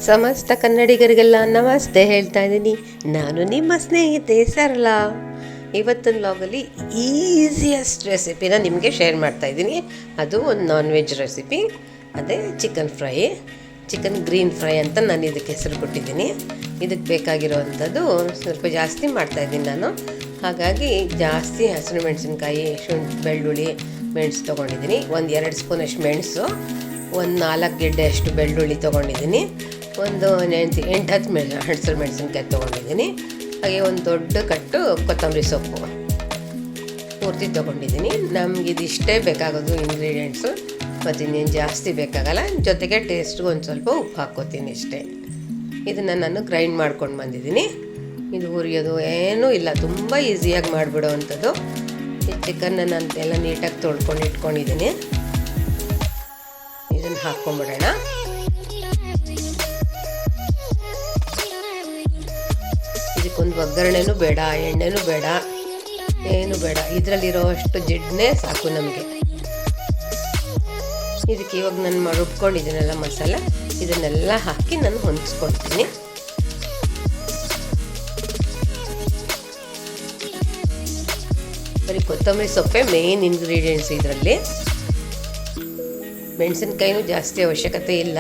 ಸಮಸ್ತ ಕನ್ನಡಿಗರಿಗೆಲ್ಲ ನಮಸ್ತೆ ಹೇಳ್ತಾ ಇದ್ದೀನಿ. ನಾನು ನಿಮ್ಮ ಸ್ನೇಹಿತೆ ಸರಳ. ಇವತ್ತಿನ ವ್ಲಾಗಲ್ಲಿ ಈಸಿಯೆಸ್ಟ್ ರೆಸಿಪಿನ ನಿಮಗೆ ಶೇರ್ ಮಾಡ್ತಾಯಿದ್ದೀನಿ. ಅದು ಒಂದು ನಾನ್ ವೆಜ್ ರೆಸಿಪಿ, ಅದೇ chicken fry, chicken green fry ಅಂತ ನಾನು ಇದಕ್ಕೆ ಹೆಸರು ಕೊಟ್ಟಿದ್ದೀನಿ. ಇದಕ್ಕೆ ಬೇಕಾಗಿರೋವಂಥದ್ದು ಸ್ವಲ್ಪ ಜಾಸ್ತಿ ಮಾಡ್ತಾಯಿದ್ದೀನಿ ನಾನು. ಹಾಗಾಗಿ ಜಾಸ್ತಿ ಹಸಿರು ಮೆಣಸಿನ್ಕಾಯಿ, ಬೆಳ್ಳುಳ್ಳಿ, ಮೆಣಸು ತೊಗೊಂಡಿದ್ದೀನಿ. ಒಂದು 2 ಸ್ಪೂನಷ್ಟು ಮೆಣಸು, ಒಂದು 4 ಗೆಡ್ಡೆ ಅಷ್ಟು ಬೆಳ್ಳುಳ್ಳಿ ತೊಗೊಂಡಿದ್ದೀನಿ, ಒಂದು 8-10 ಹಸಿರು ಮೆಣಸಿನ್ಕಾಯಿ ತೊಗೊಂಡಿದ್ದೀನಿ. ಹಾಗೆ ಒಂದು ದೊಡ್ಡ ಕಟ್ಟು ಕೊತ್ತಂಬರಿ ಸೊಪ್ಪು ಪೂರ್ತಿ ತೊಗೊಂಡಿದ್ದೀನಿ. ನಮಗಿದಿಷ್ಟೇ ಬೇಕಾಗೋದು ಇಂಗ್ರೀಡಿಯೆಂಟ್ಸು, ಮತ್ತು ಇನ್ನೇನು ಜಾಸ್ತಿ ಬೇಕಾಗಲ್ಲ. ಜೊತೆಗೆ ಟೇಸ್ಟ್ಗೆ ಒಂದು ಸ್ವಲ್ಪ ಉಪ್ಪು ಹಾಕ್ಕೋತೀನಿ ಅಷ್ಟೇ. ಇದನ್ನು ನಾನು ಗ್ರೈಂಡ್ ಮಾಡ್ಕೊಂಡು ಬಂದಿದ್ದೀನಿ. ಇದು ಹುರಿಯೋದು ಏನೂ ಇಲ್ಲ, ತುಂಬ ಈಸಿಯಾಗಿ ಮಾಡಿಬಿಡೋ ಅಂಥದ್ದು. ಈ ಚಿಕನ್ನ ನಾನು ಎಲ್ಲ ನೀಟಾಗಿ ತೊಳ್ಕೊಂಡು ಇಟ್ಕೊಂಡಿದ್ದೀನಿ. ಇದನ್ನು ಹಾಕ್ಕೊಂಬಿಡೋಣ. ಇದಕ್ಕೊಂದು ಒಗ್ಗರಣೆನೂ ಬೇಡ, ಎಣ್ಣೆನೂ ಬೇಡ, ಏನು ಬೇಡ. ಇದರಲ್ಲಿರೋ ಅಷ್ಟು ಜಿಡ್ನೇ ಸಾಕು ನಮಗೆ. ಇದಕ್ಕೆ ಇವಾಗ ನಾನು ರುಬ್ಕೊಂಡಿದ್ದೀನಲ್ಲ ಮಸಾಲೆ, ಇದನ್ನೆಲ್ಲ ಹಾಕಿ ನಾನು ಹೊಂದಿಸ್ಕೊಳ್ತೀನಿ. ಬರೀ ಕೊತ್ತಂಬರಿ ಸೊಪ್ಪೆ ಮೇನ್ ಇಂಗ್ರೀಡಿಯೆಂಟ್ಸ್ ಇದರಲ್ಲಿ. ಮೆಣಸಿನ್ಕಾಯಿನೂ ಜಾಸ್ತಿ ಅವಶ್ಯಕತೆ ಇಲ್ಲ,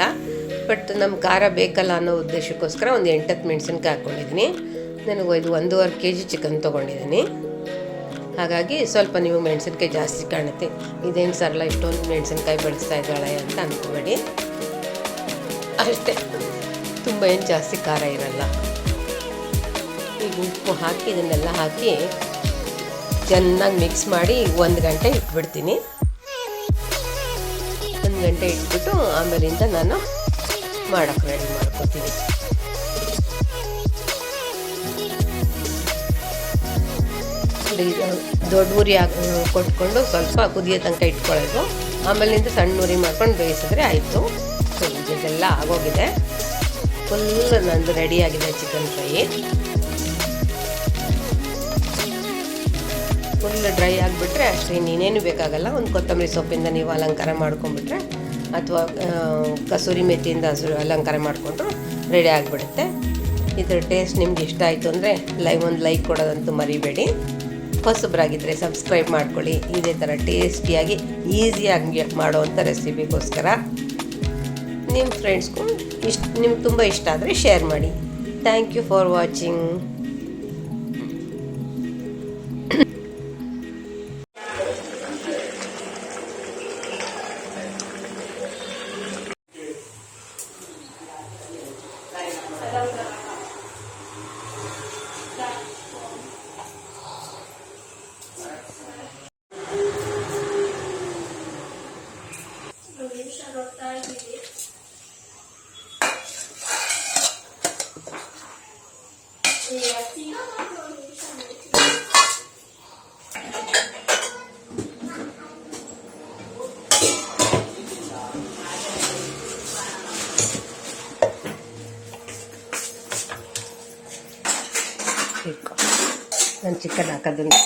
ಬಟ್ ನಮ್ಮ ಖಾರ ಬೇಕಲ್ಲ ಅನ್ನೋ ಉದ್ದೇಶಕ್ಕೋಸ್ಕರ ಒಂದು 8-10 ಮೆಣಸಿನ್ಕಾಯಿ ಹಾಕ್ಕೊಂಡಿದ್ದೀನಿ. ನನಗೆ ಇದು 1.5 kg ಚಿಕನ್ ತೊಗೊಂಡಿದ್ದೀನಿ. ಹಾಗಾಗಿ ಸ್ವಲ್ಪ ನೀವು ಮೆಣಸಿನ್ಕಾಯಿ ಜಾಸ್ತಿ ಕಾಣುತ್ತೆ. ಇದೇನು ಸರಳ ಇಷ್ಟೊಂದು ಮೆಣಸಿನ್ಕಾಯಿ ಬಳಸ್ತಾ ಇದ್ದಾಳೆ ಅಂತ ಅಂದ್ಕೋಬೇಡಿ, ಅಷ್ಟೇ, ತುಂಬ ಏನು ಜಾಸ್ತಿ ಖಾರ ಇರಲ್ಲ. ಈಗ ಉಪ್ಪು ಹಾಕಿ ಇದನ್ನೆಲ್ಲ ಹಾಕಿ ಚೆನ್ನಾಗಿ ಮಿಕ್ಸ್ ಮಾಡಿ 1 ಗಂಟೆ ಇಟ್ಬಿಡ್ತೀನಿ. 1 ಗಂಟೆ ಇಟ್ಬಿಟ್ಟು ಆಮೇಲಿಂದ ನಾನು ಮಾಡೋಕ್ಕೆ ರೆಡಿ ಮಾಡ್ಕೊತೀನಿ. ದೊಡ್ಡ ಉರಿ ಕೊಟ್ಕೊಂಡು ಸ್ವಲ್ಪ ಕುದಿಯೋ ತನಕ ಇಟ್ಕೊಳ್ಳೋದು. ಆಮೇಲಿಂದ ಸಣ್ಣ ಉರಿ ಮಾಡ್ಕೊಂಡು ಬೇಯಿಸಿದ್ರೆ ಆಯಿತು. ಸೊ ಇದೆಲ್ಲ ಆಗೋಗಿದೆ, ಫುಲ್ ನಂದು ರೆಡಿಯಾಗಿದೆ ಚಿಕನ್ ಫ್ರೈ. ಫುಲ್ ಡ್ರೈ ಆಗಿಬಿಟ್ರೆ ಅಷ್ಟೇ, ಇನ್ನೇನು ಬೇಕಾಗಲ್ಲ. ಒಂದು ಕೊತ್ತಂಬರಿ ಸೊಪ್ಪಿಂದ ನೀವು ಅಲಂಕಾರ ಮಾಡ್ಕೊಂಬಿಟ್ರೆ, ಅಥವಾ ಕಸೂರಿ ಮೆಥಿಯಿಂದ ಅಲಂಕಾರ ಮಾಡಿಕೊಂಡ್ರು ರೆಡಿ ಆಗಿಬಿಡುತ್ತೆ. ಇದರ ಟೇಸ್ಟ್ ನಿಮ್ಗೆ ಇಷ್ಟ ಆಯಿತು ಅಂದರೆ ಒಂದು ಲೈಕ್ ಕೊಡೋದಂತೂ ಮರಿಬೇಡಿ. ಹೊಸಬರಾಗಿದ್ದರೆ ಸಬ್ಸ್ಕ್ರೈಬ್ ಮಾಡ್ಕೊಳ್ಳಿ. ಇದೇ ಥರ ಟೇಸ್ಟಿಯಾಗಿ ಈಸಿಯಾಗಿ ಮಾಡೋವಂಥ ರೆಸಿಪಿಗೋಸ್ಕರ ನಿಮ್ಮ ಫ್ರೆಂಡ್ಸ್ಗೂ ನಿಮ್ಗೆ ತುಂಬ ಇಷ್ಟ ಆದರೆ ಶೇರ್ ಮಾಡಿ. Thank you for watching. ನಾನು ಚಿಕನ್ ಹಾಕೋದನ್ನು